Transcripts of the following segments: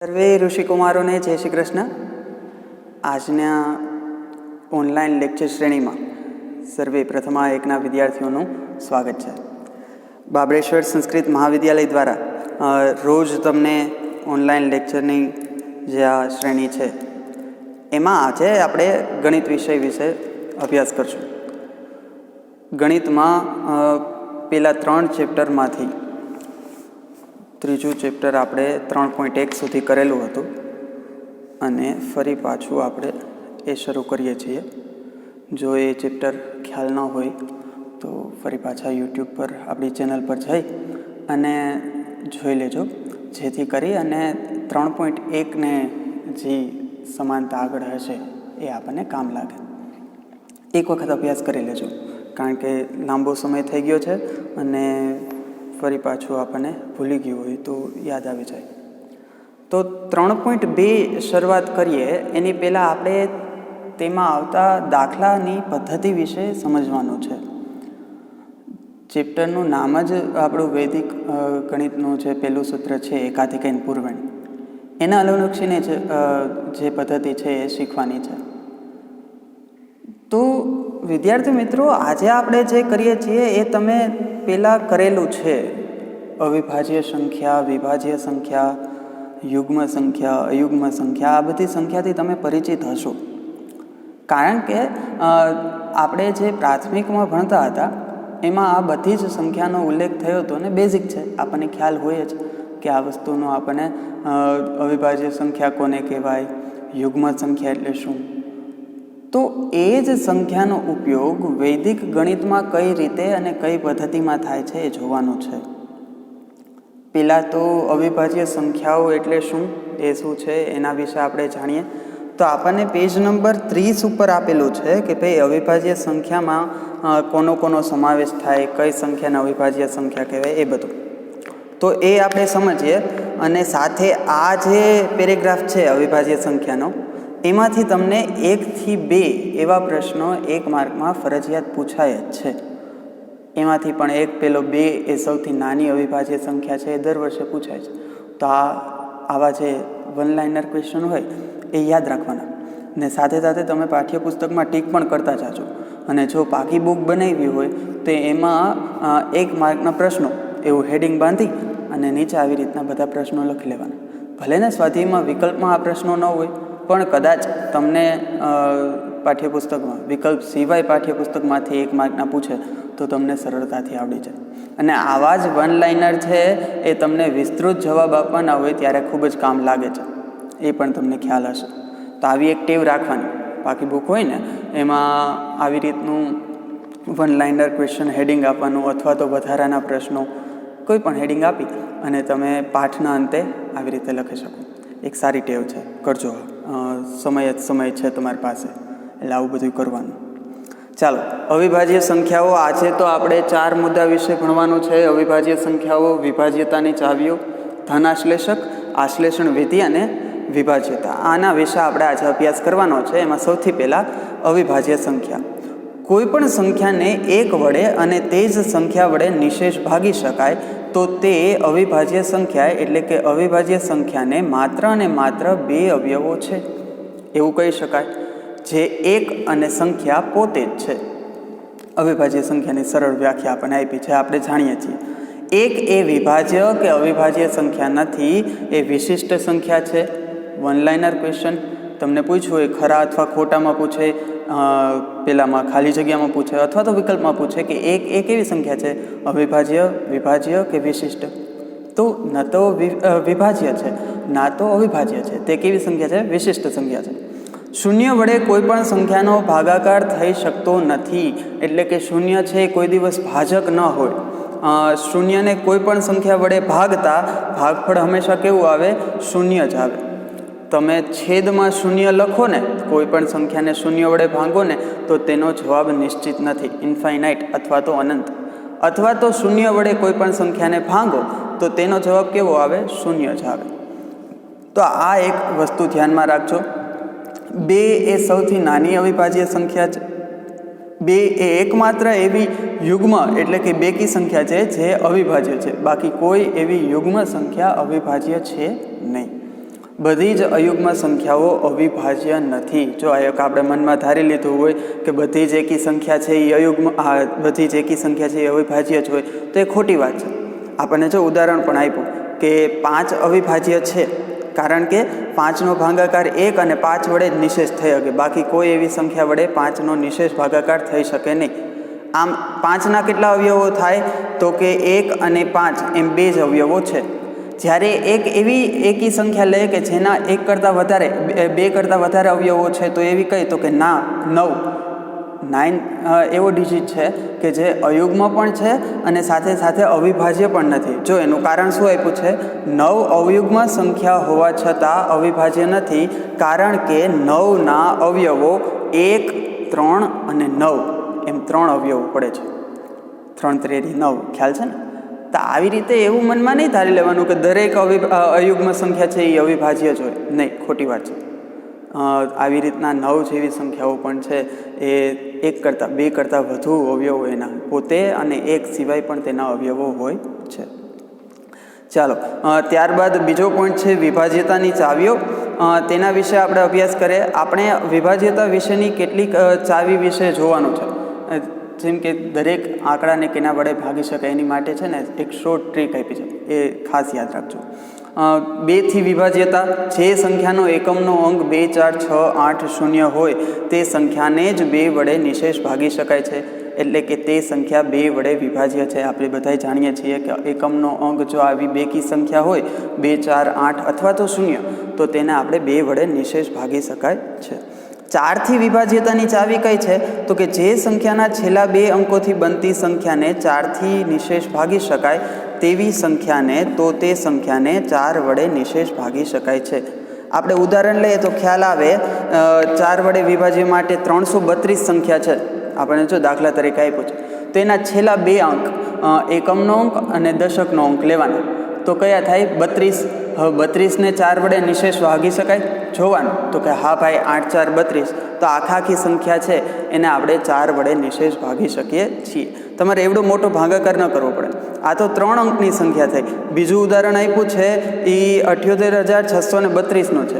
સર્વે ઋષિકુમારોને જય શ્રી કૃષ્ણ. આજના online lecture શ્રેણીમાં સર્વે પ્રથમા એકના વિદ્યાર્થીઓનું સ્વાગત છે. બાબળેશ્વર સંસ્કૃત મહાવિદ્યાલય દ્વારા રોજ તમને ઓનલાઈન લેક્ચરની જે આ શ્રેણી છે એમાં આજે આપણે ગણિત વિષય વિશે અભ્યાસ કરશું. ગણિતમાં પેલા 3 ચેપ્ટરમાંથી ત્રીજું ચેપ્ટર આપણે 3.1 સુધી કરેલું હતું અને ફરી પાછું આપણે એ શરૂ કરીએ છીએ. જો એ ચેપ્ટર ખ્યાલ ન હોય તો ફરી પાછા યુટ્યુબ પર આપણી ચેનલ પર જઈ અને જોઈ લેજો, જેથી કરી અને 3.1ને જે સમાનતા આગળ હશે એ આપણને કામ લાગે. એક વખત અભ્યાસ કરી લેજો, કારણ કે લાંબો સમય થઈ ગયો છે અને ફરી પાછું આપણને ભૂલી ગયું હોય તો યાદ આવી જાય. તો 3.2 શરૂઆત કરીએ એની પહેલાં આપણે તેમાં આવતા દાખલાની પદ્ધતિ વિશે સમજવાનું છે. ચેપ્ટરનું નામ જ આપણું વૈદિક ગણિતનું જે પહેલું સૂત્ર છે એકાધિકૈન પૂર્વણી, એના અનુલક્ષીને જે પદ્ધતિ છે એ શીખવાની છે. તો વિદ્યાર્થી મિત્રો, આજે આપણે જે કરીએ છીએ એ તમે પહેલાં કરેલું છે. અવિભાજ્ય સંખ્યા, વિભાજ્ય સંખ્યા, યુગ્મ સંખ્યા, અયુગ્મ સંખ્યા, આ બધી સંખ્યાથી તમે પરિચિત હશો. કારણ કે આપણે જે પ્રાથમિકમાં ભણતા હતા એમાં આ બધી જ સંખ્યાનો ઉલ્લેખ થયો હતો અને બેઝિક છે, આપણને ખ્યાલ હોય જ કે આ વસ્તુનો આપણને અવિભાજ્ય સંખ્યા કોને કહેવાય, યુગ્મ સંખ્યા એટલે શું. તો એ જ સંખ્યાનો ઉપયોગ વૈદિક ગણિતમાં કઈ રીતે અને કઈ પદ્ધતિમાં થાય છે એ જોવાનું છે. પહેલાં તો અવિભાજ્ય સંખ્યાઓ એટલે શું, એ શું છે એના વિશે આપણે જાણીએ. તો આપણને પેજ નંબર 30 ઉપર આપેલું છે કે ભાઈ અવિભાજ્ય સંખ્યામાં કોનો સમાવેશ થાય, કઈ સંખ્યાને અવિભાજ્ય સંખ્યા કહેવાય, એ બધું. તો એ આપણે સમજીએ. અને સાથે આ જે પેરેગ્રાફ છે અવિભાજ્ય સંખ્યાનો, એમાંથી તમને 1 થી 2 એવા પ્રશ્નો 1 માર્કમાં ફરજિયાત પૂછાય જ છે. એમાંથી પણ એક પેલો 2 એ સૌથી નાની અવિભાજ્ય સંખ્યા છે, એ દર વર્ષે પૂછાય છે. તો આવા જે વન લાઇનર ક્વેશ્ચન હોય એ યાદ રાખવાના. ને સાથે સાથે તમે પાઠ્યપુસ્તકમાં ટીક પણ કરતા જાજો. અને જો પાકી બુક બનાવી હોય તો એમાં 1 માર્કના પ્રશ્નો એવું હેડિંગ બાંધી અને નીચે આવી રીતના બધા પ્રશ્નો લખી લેવાના. ભલે ને સ્વાધ્યાયમાં વિકલ્પમાં આ પ્રશ્નો ન હોય, પણ કદાચ તમને પાઠ્યપુસ્તકમાં વિકલ્પ સિવાય પાઠ્યપુસ્તકમાંથી 1 માર્કના પૂછે તો તમને સરળતાથી આવડી જાય. અને આવા જ વન લાઇનર છે એ તમને વિસ્તૃત જવાબ આપવાના હોય ત્યારે ખૂબ જ કામ લાગે છે, એ પણ તમને ખ્યાલ હશે. તો આવી એક ટેવ રાખવાની. બાકી બુક હોય ને એમાં આવી રીતનું વન લાઇનર ક્વેશ્ચન હેડિંગ આપવાનું, અથવા તો વધારાના પ્રશ્નો કોઈ પણ હેડિંગ આપી અને તમે પાઠના અંતે આવી રીતે લખી શકો. એક સારી ટેવ છે, કરજો. સમય છે તમારી પાસે, એટલે આવું બધું કરવાનું. ચાલો, અવિભાજ્ય સંખ્યાઓ. આજે તો આપણે 4 મુદ્દા વિશે ભણવાનું છે. અવિભાજ્ય સંખ્યાઓ, વિભાજ્યતાની ચાવીઓ, ધનાશ્લેષક, આશ્લેષણ વિધિ અને વિભાજ્યતા. આના વિશે આપણે આજે અભ્યાસ કરવાનો છે. એમાં સૌથી પહેલાં અવિભાજ્ય સંખ્યા. કોઈ પણ સંખ્યાને 1 વડે અને તે જ સંખ્યા વડે નિશેષ ભાગી શકાય તો તે અવિભાજ્ય સંખ્યા, એટલે કે અવિભાજ્ય સંખ્યાને માત્ર અને માત્ર 2 અવયવો છે એવું કહી શકાય, જે 1 અને સંખ્યા પોતે જ છે. અવિભાજ્ય સંખ્યાની સરળ વ્યાખ્યા આપણને આપી છે, આપણે જાણીએ છીએ. 1 એ વિભાજ્ય કે અવિભાજ્ય સંખ્યા નથી, એ વિશિષ્ટ સંખ્યા છે. વન લાઇનર ક્વેશ્ચન તમને પૂછવું હોય, ખરા અથવા ખોટામાં પૂછે, પેલામાં ખાલી જગ્યામાં પૂછે, અથવા તો વિકલ્પમાં પૂછે કે 1 એ કેવી સંખ્યા છે, અવિભાજ્ય, વિભાજ્ય કે વિશિષ્ટ. તો ન તો વિભાજ્ય છે ના તો અવિભાજ્ય છે, તે કેવી સંખ્યા છે, વિશિષ્ટ સંખ્યા છે. 0 વડે કોઈ પણ સંખ્યાનો ભાગાકાર થઈ શકતો નથી, એટલે કે 0 છે કોઈ દિવસ ભાજક ન હોય. 0ને કોઈ પણ સંખ્યા વડે ભાગતા ભાગફળ હંમેશા કેવું આવે, 0 જ આવે. તમે છેદમાં 0 લખો ને, કોઈ પણ સંખ્યાને 0 વડે ભાંગો ને તો તેનો જવાબ નિશ્ચિત નથી, ઇન્ફાઇનાઇટ અથવા તો અનંત. અથવા તો 0 વડે કોઈ પણ સંખ્યાને ભાંગો તો તેનો જવાબ કેવો આવે, 0 જ આવે. તો આ એક વસ્તુ ધ્યાનમાં રાખજો. 2 એ સૌથી નાની અવિભાજ્ય સંખ્યા છે. 2 એ એકમાત્ર એવી યુગ્મ એટલે કે બેકી સંખ્યા છે જે અવિભાજ્ય છે. બાકી કોઈ એવી યુગ્મ સંખ્યા અવિભાજ્ય છે નહીં. બધી જ અયુગ્મ સંખ્યાઓ અવિભાજ્ય નથી. જો આપણે મનમાં ધારી લીધું હોય કે બધી જ એકી સંખ્યા છે એ બધી જ એકી સંખ્યા છે એ અવિભાજ્ય જ હોય તો એ ખોટી વાત છે. આપણને જો ઉદાહરણ પણ આપ્યું કે 5 અવિભાજ્ય છે કારણ કે 5નો ભાગાકાર 1 અને 5 વડે જ નિશેષ થઈ શકે, બાકી કોઈ એવી સંખ્યા વડે 5નો નિશેષ ભાગાકાર થઈ શકે નહીં. આમ 5ના કેટલા અવયવો થાય તો કે 1 અને 5 એમ 2 જ અવયવો છે. જ્યારે એક એવી એકી સંખ્યા લે કે જેના 1 કરતાં વધારે 2 કરતાં વધારે અવયવો છે તો એવી કઈ તો કે ના 9 એવો ડિજિટ છે કે જે અયુગ્મ પણ છે અને સાથે સાથે અવિભાજ્ય પણ નથી. જો એનું કારણ શું આપ્યું છે, 9 અયુગ્મ સંખ્યા હોવા છતાં અવિભાજ્ય નથી કારણ કે 9ના અવયવો 1, 3 અને 9 એમ 3 અવયવો પડે છે. 3 ત્રેરી 9 ખ્યાલ છે ને. તો આવી રીતે એવું મનમાં નહીં ધારી લેવાનું કે દરેક અયુગ્મ સંખ્યા છે એ અવિભાજ્ય જ હોય. નહીં, ખોટી વાત છે. આવી રીતના 9 જેવી સંખ્યાઓ પણ છે એ 1 કરતાં 2 કરતાં વધુ અવયવો એના પોતે અને 1 સિવાય પણ તેના અવયવો હોય છે. ચાલો, ત્યારબાદ બીજો પોઈન્ટ છે વિભાજ્યતાની ચાવીઓ. તેના વિશે આપણે અભ્યાસ કરીએ. આપણે વિભાજ્યતા વિશેની કેટલીક ચાવી વિશે જોવાનું છે. જેમ કે દરેક આંકડાને કેના વડે ભાગી શકાય એની માટે છે ને એક શોર્ટ ટ્રીક આપી છે, એ ખાસ યાદ રાખજો. 2થી વિભાજ્યતા, જે સંખ્યાનો એકમનો અંક 2, 4, 6, 8, 0 હોય તે સંખ્યાને જ 2 વડે નિશેષ ભાગી શકાય છે. એટલે કે તે સંખ્યા 2 વડે વિભાજ્ય છે. આપણે બધા જાણીએ છીએ કે એકમનો અંક જો આવી બેકી સંખ્યા હોય 2, 4, 8 અથવા તો 0 તો તેને આપણે 2 વડે નિશેષ ભાગી શકાય છે. 4થી વિભાજ્યતાની ચાવી કઈ છે તો કે જે સંખ્યાના છેલ્લા 2 અંકોથી બનતી સંખ્યાને 4થી નિશેષ ભાગી શકાય તેવી સંખ્યાને તો તે સંખ્યાને 4 વડે નિશેષ ભાગી શકાય છે. આપણે ઉદાહરણ લઈએ તો ખ્યાલ આવે. 4 વડે વિભાજ્ય માટે 332 સંખ્યા છે. આપણે જો દાખલા તરીકે આપ્યું છે તો એના છેલ્લા 2 અંક એકમનો અંક અને દશકનો અંક લેવાના તો કયા થાય 32. હવે 32ને 4 વડે નિશેષ ભાગી શકાય? જોવાનું તો કે હા ભાઈ 8, 4, 32. તો આખી સંખ્યા છે એને આપણે 4 વડે નિશેષ ભાગી શકીએ છીએ. તમારે એવડો મોટો ભાગાકાર ન કરવો પડે. આ તો 3 અંકની સંખ્યા થઈ. બીજું ઉદાહરણ આપ્યું છે એ 78,632નો છે.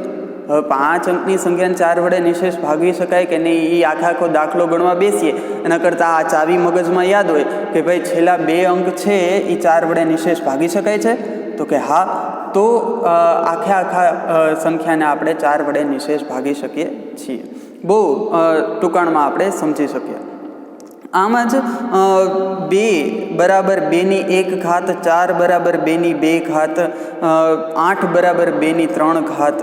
હવે 5 અંકની સંખ્યાને 4 વડે નિશેષ ભાગી શકાય કે નહીં એ આખો દાખલો ગણવા બેસીએ એના કરતાં આ ચાવી મગજમાં યાદ હોય કે ભાઈ છેલ્લા 2 અંક છે એ 4 વડે નિશેષ ભાગી શકાય છે તો કે હા, તો આખા સંખ્યાને આપણે 4 વડે નિશેષ ભાગી શકીએ છીએ. બહુ ટૂંકાણમાં આપણે સમજી શકીએ. આમ જ 2 બરાબર 2ની 1 ઘાત, 4 બરાબર 2ની 2 ઘાત, 8 બરાબર 2ની 3 ઘાત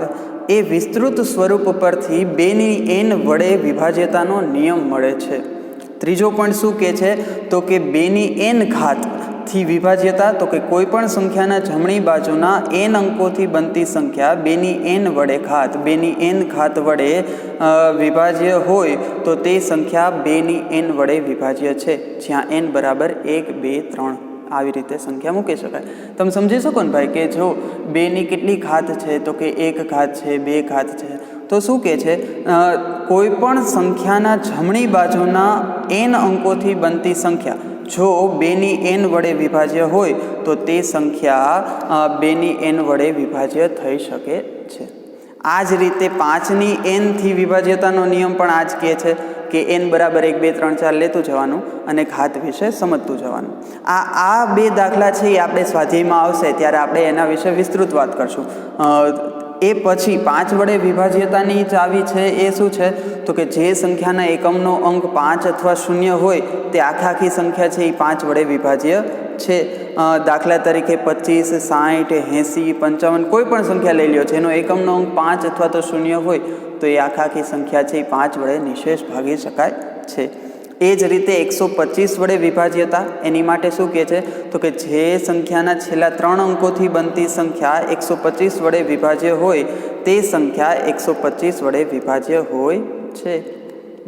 એ વિસ્તૃત સ્વરૂપ પરથી 2ની n વડે વિભાજ્યતાનો નિયમ મળે છે. ત્રીજો પોઈન્ટ શું કહે છે તો કે 2ની n ઘાત થી વિભાજ્યતા તો કે કોઈ પણ સંખ્યાના જમણી બાજુના n અંકોથી બનતી સંખ્યા 2ની n વડે ઘાત 2ની n ઘાત વડે વિભાજ્ય હોય તો તે સંખ્યા 2ની n વડે વિભાજ્ય છે, જ્યાં n બરાબર 1, 2, 3 આવી રીતે સંખ્યા મૂકી શકાય. તમે સમજી શકો ને ભાઈ કે જો 2ની કેટલી ઘાત છે તો કે 1 ઘાત છે, 2 ઘાત છે. તો શું કહે છે, કોઈ પણ સંખ્યાના જમણી બાજુના n અંકોથી બનતી સંખ્યા જો 2ની n વડે વિભાજ્ય હોય તો તે સંખ્યા 2ની n વડે વિભાજ્ય થઈ શકે છે. આ જ રીતે 5ની n થી વિભાજ્યતાનો નિયમ પણ આ જ કહે છે કે n બરાબર 1, 2, 3, 4 લેતું જવાનું અને ઘાત વિશે સમજતું જવાનું. આ 2 દાખલા છે એ આપણે સ્વાધ્યાયમાં આવશે ત્યારે આપણે એના વિશે વિસ્તૃત વાત કરશું. એ પછી 5 વડે વિભાજ્યતાની ચાવી છે એ શું છે તો કે જે સંખ્યાના એકમનો અંક 5 અથવા 0 હોય તે આખી સંખ્યા છે એ 5 વડે વિભાજ્ય છે. દાખલા તરીકે 25, 60, 80, 55 કોઈ પણ સંખ્યા લઈ લ્યો જેનો એકમનો અંક 5 અથવા તો 0 હોય તો એ આખી સંખ્યા છે એ 5 વડે નિશેષ ભાગી શકાય છે. એ જ રીતે 125 વડે વિભાજ્યતા એની માટે શું કહે છે તો કે જે સંખ્યાના છેલ્લા 3 અંકોથી બનતી સંખ્યા 125 વડે વિભાજ્ય હોય તે સંખ્યા 125 વડે વિભાજ્ય હોય છે.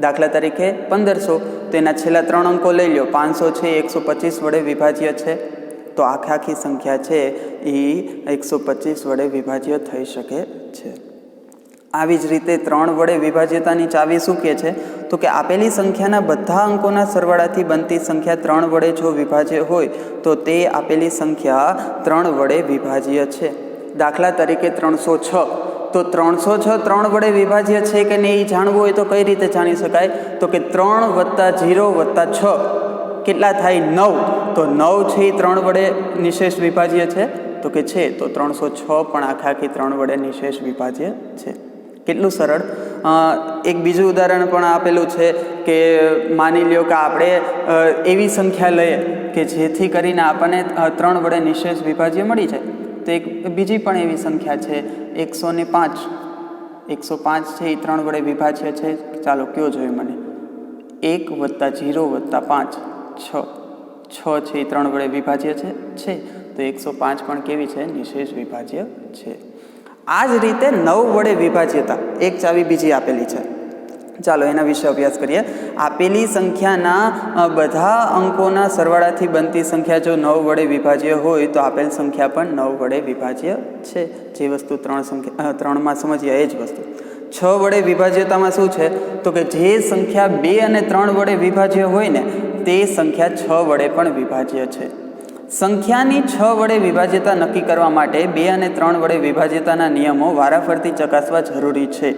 દાખલા તરીકે 1500 તો એના છેલ્લા 3 અંકો લઈ લો 500 છે 125 વડે વિભાજ્ય છે તો આખી સંખ્યા છે એ 125 વડે વિભાજ્ય થઈ શકે છે. આવી જ રીતે 3 વડે વિભાજ્યતાની ચાવી શું કહે છે તો કે આપેલી સંખ્યાના બધા અંકોના સરવાળાથી બનતી સંખ્યા 3 વડે જો વિભાજ્ય હોય તો તે આપેલી સંખ્યા 3 વડે વિભાજ્ય છે. દાખલા તરીકે 306 તો 306 3 વડે વિભાજ્ય છે કે નહીં એ જાણવું હોય તો કઈ રીતે જાણી શકાય? તો કે 3 + 0 + 6 કેટલા થાય? 9. તો 9 છે એ 3 વડે નિશેષ વિભાજ્ય છે? તો કે છે. તો 306 પણ આખી 3 વડે નિશેષ વિભાજ્ય છે. કેટલું સરળ. એક બીજું ઉદાહરણ પણ આપેલું છે કે માની લ્યો કે આપણે એવી સંખ્યા લઈએ કે જેથી કરીને આપણને 3 વડે નિશેષ વિભાજ્ય મળી જાય. તો એક બીજી પણ એવી સંખ્યા છે 105. 105 છે એ 3 વડે વિભાજ્ય છે. ચાલો કયો જોઈએ મને? 1 + 0 + 5 6. 6 છે એ 3 વડે વિભાજ્ય છે. તો 105 પણ કેવી છે? નિશેષ વિભાજ્ય છે. આ જ રીતે 9 વડે વિભાજ્યતા એક ચાવી બીજી આપેલી છે. ચાલો એના વિશે અભ્યાસ કરીએ. આપેલી સંખ્યાના બધા અંકોના સરવાળાથી બનતી સંખ્યા જો 9 વડે વિભાજ્ય હોય તો આપેલ સંખ્યા પણ 9 વડે વિભાજ્ય છે. જે વસ્તુ 3માં સમજીએ એ જ વસ્તુ 6 વડે વિભાજ્યતામાં શું છે? તો કે જે સંખ્યા 2 અને 3 વડે વિભાજ્ય હોય ને તે સંખ્યા 6 વડે પણ વિભાજ્ય છે. સંખ્યાની 6 વડે વિભાજ્યતા નક્કી કરવા માટે 2 અને 3 વડે વિભાજ્યતાના નિયમો વારાફરતી ચકાસવા જરૂરી છે.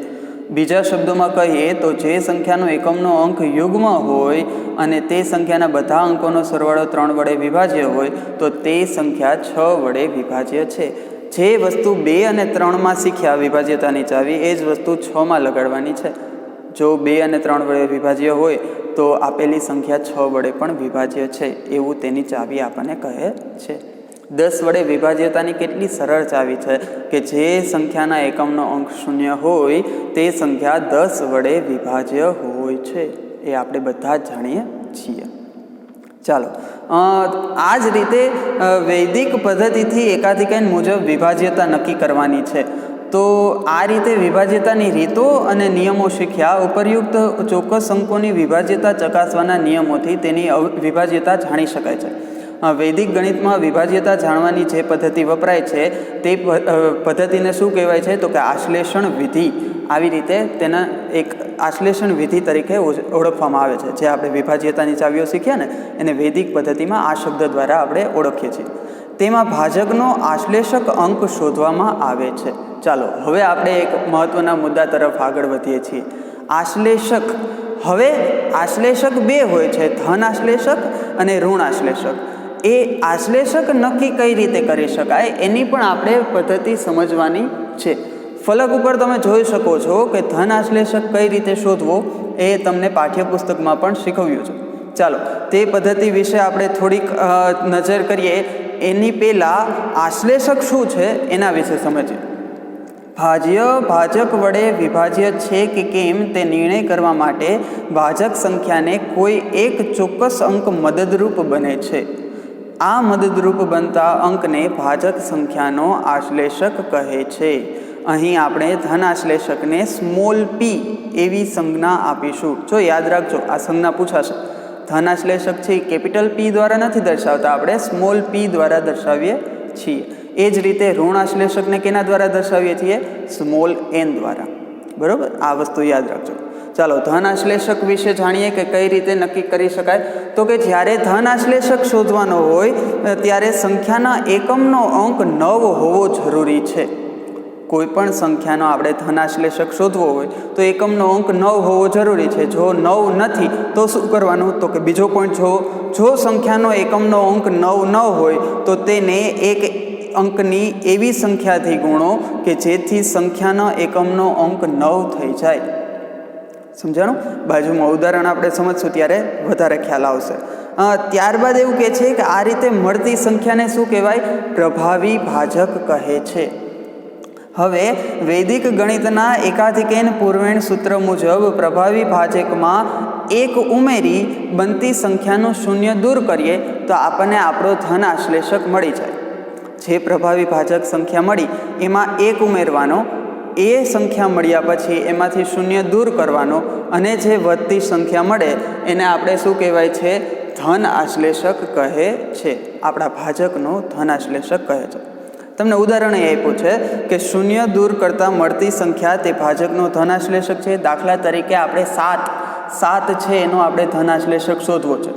બીજા શબ્દોમાં કહીએ તો જે સંખ્યાનો એકમનો અંક યુગ્મ હોય અને તે સંખ્યાના બધા અંકોનો સરવાળો 3 વડે વિભાજ્ય હોય તો તે સંખ્યા 6 વડે વિભાજ્ય છે. જે વસ્તુ 2 અને 3માં શીખ્યા વિભાજ્યતાની ચાવી એ જ વસ્તુ 6માં લગાડવાની છે. જો 2 અને 3 વડે વિભાજ્ય હોય તો આપેલી સંખ્યા 6 વડે પણ વિભાજ્ય છે એવું તેની ચાવી આપણને કહે છે. 10 વડે વિભાજ્યતાની કેટલી સરળ ચાવી છે કે જે સંખ્યાના એકમનો અંક 0 હોય તે સંખ્યા 10 વડે વિભાજ્ય હોય છે. એ આપણે બધા જ જાણીએ છીએ. ચાલો આ જ રીતે વૈદિક પદ્ધતિથી એકાધિકાન મુજબ વિભાજ્યતા નક્કી કરવાની છે. તો આ રીતે વિભાજ્યતાની રીતો અને નિયમો શીખ્યા. ઉપરયુક્ત ચોક્કસ અંકોની વિભાજ્યતા ચકાસવાના નિયમોથી તેની વિભાજ્યતા જાણી શકાય છે. વૈદિક ગણિતમાં વિભાજ્યતા જાણવાની જે પદ્ધતિ વપરાય છે તે પદ્ધતિને શું કહેવાય છે? તો કે આશ્લેષણ વિધિ. આવી રીતે તેના એક આશ્લેષણ વિધિ તરીકે ઓળખવામાં આવે છે. જે આપણે વિભાજ્યતાની ચાવીઓ શીખ્યા ને એને વૈદિક પદ્ધતિમાં આ શબ્દ દ્વારા આપણે ઓળખીએ છીએ. તેમાં ભાજકનો આશ્લેષક અંક શોધવામાં આવે છે. ચાલો હવે આપણે એક મહત્વના મુદ્દા તરફ આગળ વધીએ છીએ. આશ્લેષક. હવે આશ્લેષક 2 હોય છે, ધન આશ્લેષક અને ઋણ આશ્લેષક. એ આશ્લેષક નક્કી કઈ રીતે કરી શકાય એની પણ આપણે પદ્ધતિ સમજવાની છે. ફલક ઉપર તમે જોઈ શકો છો કે ધન આશ્લેષક કઈ રીતે શોધવો એ તમને પાઠ્યપુસ્તકમાં પણ શીખવ્યું છે. ચાલો તે પદ્ધતિ વિશે આપણે થોડીક નજર કરીએ. એની પહેલાં આશ્લેષક શું છે એના વિશે સમજીએ. ભાજક વડે વિભાજ્ય છે કે કેમ તે નિર્ણય કરવા માટે ભાજક સંખ્યાને કોઈ એક ચોક્કસ અંક મદદરૂપ બને છે. આ મદદરૂપ બનતા અંકને ભાજક સંખ્યાનો આશ્લેષક કહે છે. અહીં આપણે ધન આશ્લેષકને સ્મોલ p એવી સંજ્ઞા આપીશું. જો યાદ રાખજો, આ સંજ્ઞા પૂછાશે. ધન આશ્લેષક છે એ કેપિટલ P દ્વારા નથી દર્શાવતા, આપણે સ્મોલ p દ્વારા દર્શાવીએ છીએ. એ જ રીતે ઋણ આશ્લેષકને કેના દ્વારા દર્શાવીએ છીએ? સ્મોલ n દ્વારા. બરાબર, આ વસ્તુ યાદ રાખજો. ચાલો ધન આશ્લેષક વિશે જાણીએ કે કઈ રીતે નક્કી કરી શકાય. તો કે જ્યારે ધન આશ્લેષક શોધવાનો હોય ત્યારે સંખ્યાના એકમનો અંક 9 હોવો જરૂરી છે. કોઈ પણ સંખ્યાનો આપણે ધન આશ્લેષક શોધવો હોય તો એકમનો અંક 9 હોવો જરૂરી છે. જો 9 નથી તો શું કરવાનું? તો કે બીજો પોઈન્ટ જો સંખ્યાનો એકમનો અંક 9 ન હોય તો તેને એક અંકની એવી સંખ્યાથી ગુણો કે જેથી સંખ્યાના એકમનો અંક 9 થઈ જાય. સમજાણું? બાજુમાં ઉદાહરણ આપણે સમજશું ત્યારે વધારે ખ્યાલ આવશે. ત્યારબાદ એવું કહે છે કે આ રીતે મળતી સંખ્યાને શું કહેવાય? પ્રભાવી ભાજક કહે છે. હવે વૈદિક ગણિતના એકાધિકેન પૂર્વેણ સૂત્ર મુજબ પ્રભાવી ભાજકમાં 1 ઉમેરી બનતી સંખ્યાનું 0 દૂર કરીએ તો આપણને આપણો ધન આશ્લેષક મળી જાય. જે પ્રભાવી ભાજક સંખ્યા મળી એમાં 1 ઉમેરવાનો, એ સંખ્યા મળ્યા પછી એમાંથી 0 દૂર કરવાનો અને જે વધતી સંખ્યા મળે એને આપણે શું કહેવાય છે? ધન આશ્લેષક કહે છે. આપણા ભાજકનો ધન આશ્લેષક કહે છે. તમને ઉદાહરણ એ આપ્યું છે કે 0 દૂર કરતાં મળતી સંખ્યા તે ભાજકનો ધન આશ્લેષક છે. દાખલા તરીકે આપણે 7 છે એનો આપણે ધન આશ્લેષક શોધવો છે.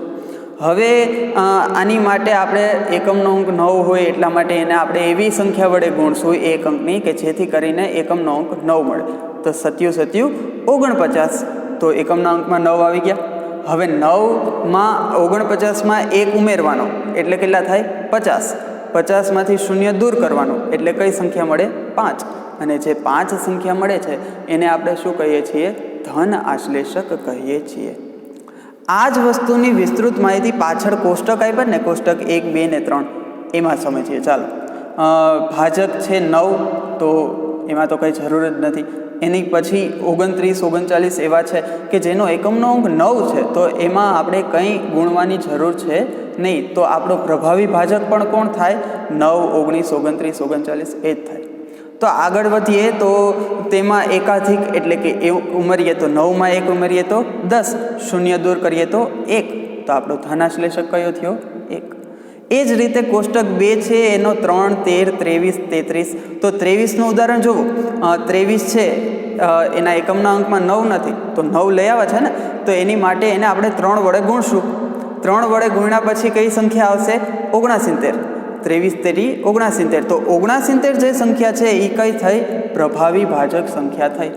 હવે આની માટે આપણે એકમનો અંક 9 હોય એટલા માટે એને આપણે એવી સંખ્યા વડે ગુણશું એક અંકની કે જેથી કરીને એકમનો અંક 9 મળે. તો 7 7 49. તો એકમના અંકમાં 9 આવી ગયા. હવે 9માં 49માં 1 ઉમેરવાનો એટલે કેટલા થાય? 50. 50માંથી 0 દૂર કરવાનો એટલે કઈ સંખ્યા મળે? 5. અને જે 5 સંખ્યા મળે છે એને આપણે શું કહીએ છીએ? ધન આશ્લેષક કહીએ છીએ. આ જ વસ્તુની વિસ્તૃત માહિતી પાછળ કોષ્ટક આપ્યા ને, કોષ્ટક 1, 2 ને 3 એમાં સમજીએ. ચાલો, ભાજક છે 9, તો એમાં તો કંઈ જરૂર જ નથી. એની પછી 29, 39 એવા છે કે જેનો એકમનો અંક 9 છે, તો એમાં આપણે કંઈ ગુણવાની જરૂર છે નહીં. તો આપણો પ્રભાવી ભાજક પણ કોણ થાય? 9, 19, 29, 39 એ જ થાય. તો આગળ વધીએ તો તેમાં એકાધિક એટલે કે ઉમેરીએ તો 9માં 1 ઉમેરીએ તો 10, 0 દૂર કરીએ તો 1. તો આપણો ધનાશ્લેષક કયો થયો? 1. એ જ રીતે કોષ્ટક 2 છે એનો 3, 13, 23, 33. તો 23નું ઉદાહરણ જુઓ. 23 છે એના એકમના અંકમાં 9 નથી, તો 9 લઈ આવ્યા છે ને, તો એની માટે એને આપણે 3 વડે ગુણશું. 3 વડે ગુણ્યા પછી કઈ સંખ્યા આવશે? 69. 23 તેરી 69. તો 69 જે સંખ્યા છે એ કઈ થઈ? પ્રભાવી ભાજક સંખ્યા થઈ.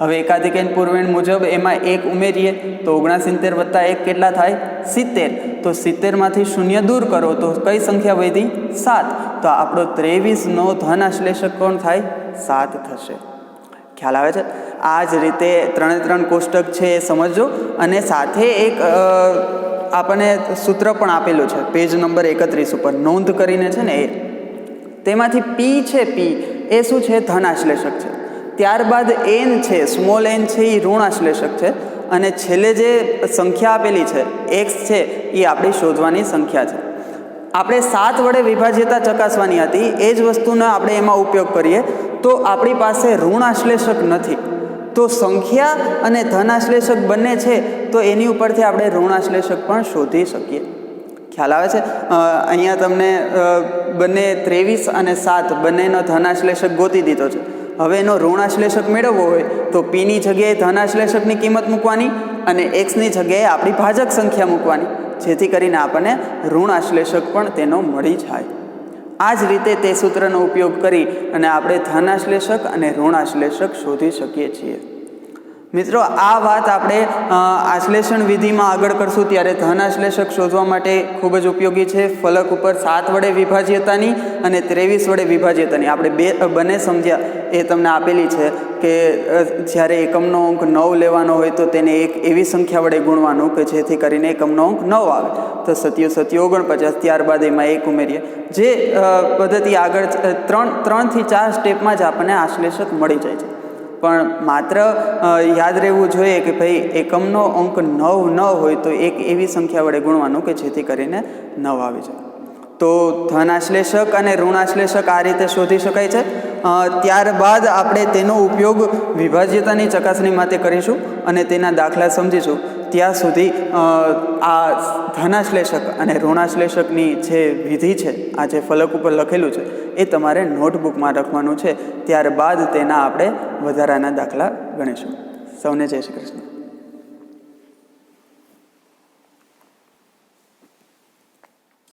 હવે એકાધિક n પૂર્વેણ મુજબ એમાં 1 ઉમેરીએ તો 69 વત્તા 1 કેટલા થાય? 70. તો 70માંથી 0 દૂર કરો તો કઈ સંખ્યા વધી? 7. તો આપણો 23નો ધન આશ્લેષક કોણ થાય? 7 થશે. ખ્યાલ આવે છે? આ જ રીતે 3 કોષ્ટક છે એ સમજો. અને સાથે એક આપણને સૂત્ર પણ આપેલું છે પેજ નંબર 31 ઉપર નોંધ કરીને છે ને, તેમાંથી પી છે, પી એ શું છે? ધન આશ્લેષક છે. ત્યારબાદ n છે, સ્મોલ n છે, એ ઋણ આશ્લેષક છે. અને છેલ્લે જે સંખ્યા આપેલી છે x છે એ આપણી શોધવાની સંખ્યા છે. આપણે 7 વડે વિભાજ્યતા ચકાસવાની હતી, એ જ વસ્તુનો આપણે એમાં ઉપયોગ કરીએ તો આપણી પાસે ઋણ આશ્લેષક નથી. તો સંખ્યા અને ધન આશ્લેષક બંને છે, તો એની ઉપરથી આપણે ઋણ આશ્લેષક પણ શોધી શકીએ. ખ્યાલ આવે છે? અહીંયા તમને બંને 23 અને 7 બંનેનો ધન આશ્લેષક ગોતી દીધો છે. હવે એનો ઋણ આશ્લેષક મેળવવો હોય તો પીની જગ્યાએ ધન આશ્લેષકની કિંમત મૂકવાની અને એક્સની જગ્યાએ આપણી ભાજક સંખ્યા મૂકવાની, જેથી કરીને આપણને ઋણ આશ્લેષક પણ તેનો મળી જાય. આ જ રીતે તે સૂત્રનો ઉપયોગ કરી અને આપણે ધન આશ્લેષક અને ઋણ આશ્લેષક શોધી શકીએ છીએ. મિત્રો, આ વાત આપણે આશ્લેષણ વિધિમાં આગળ કરશું ત્યારે ધન આશ્લેષક શોધવા માટે ખૂબ જ ઉપયોગી છે. ફલક ઉપર 7 વડે વિભાજ્યતાની અને 23 વડે વિભાજ્યતાની આપણે બંને સમજ્યા એ તમને આપેલી છે કે જ્યારે એકમનો અંક 9 લેવાનો હોય તો તેને એક એવી સંખ્યા વડે ગુણવાનું કે જેથી કરીને એકમનો અંક 9 આવે. તો 7 7 49. ત્યારબાદ એમાં 1 ઉમેરીએ. જે પદ્ધતિ આગળ 3 થી 4 સ્ટેપમાં જ આપણને આશ્લેષક મળી જાય છે. પણ માત્ર યાદ રહેવું જોઈએ કે ભાઈ એકમનો અંક 9 ન હોય તો એક એવી સંખ્યા વડે ગુણવાનું કે જેથી કરીને 9 આવી જાય. તો ધન આશ્લેષક અને ઋણ આશ્લેષક આ રીતે શોધી શકાય છે. ત્યારબાદ આપણે તેનો ઉપયોગ વિભાજ્યતાની ચકાસણી માટે કરીશું અને તેના દાખલા સમજીશું. ત્યાં સુધી આ ધનાશ્લેષક અને ઋણાશ્લેષકની જે વિધિ છે, આ જે ફલક ઉપર લખેલું છે એ તમારે નોટબુકમાં લખવાનું છે. ત્યારબાદ તેના આપણે વધારાના દાખલા ગણીશું. સૌને જય શ્રી કૃષ્ણ.